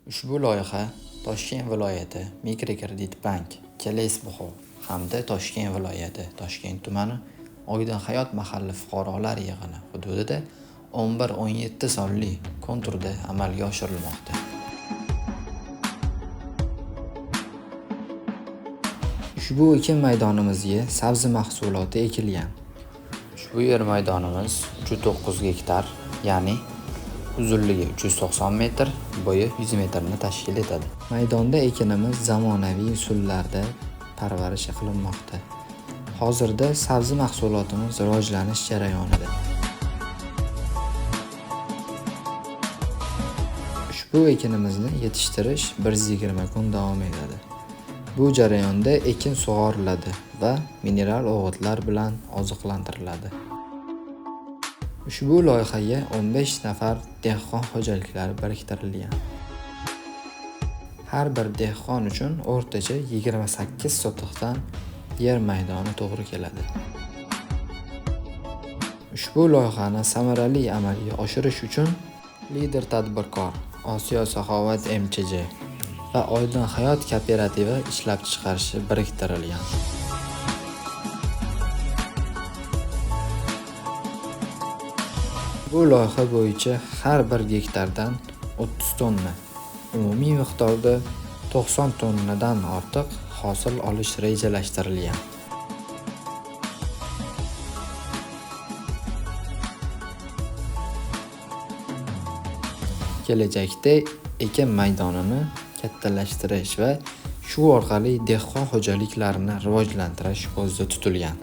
Ushbu loyiha Toshkent viloyati Mikrokredit bank, Kelesbuxo hamda Toshkent viloyati Toshkent tumani Oydinhayot mahalli fuqarolar yig'ini hududida 11-17 sonli konturda amalga oshirilmoqda. Ushbu ekin maydonimizga sabzi mahsuloti ekilgan. Ushbu yer maydonimiz 309 gektar, ya'ni uzunligi 390 metr, bo'yi 100 metrni tashkil etadi. Maydonda ekinimiz zamonaviy usullarda parvarish qilinmoqda. Hozirda sabzi mahsulotimiz rivojlanish jarayonida. Ushbu ekinimizni yetishtirish 120 kun davom etadi. Bu jarayonda ekin sug'oriladi va mineral o'g'itlar bilan oziqlantiriladi. Ushbu loyihaga 15 nafar dehqon xo'jaliklari biriktirilgan. Har bir dehqon uchun o'rtacha 28 sotixdan yer maydoni to'g'ri keladi. Ushbu loyihani samarali amalga oshirish uchun Lider tadbirkor, Osiyo Saxovat MChJ va Oydinhayot kooperativi ishlab chiqarishi biriktirilgan. Bu loyiha bo'yicha har bir gektardan 30 tonna, umumiy miqdorda 90 tonnadan ortiq hosil olish rejalashtirilgan. Kelajakda ekin maydonini kattalashtirish va shu orqali dehqon xo'jaliklarini rivojlantirish ko'zda tutilgan.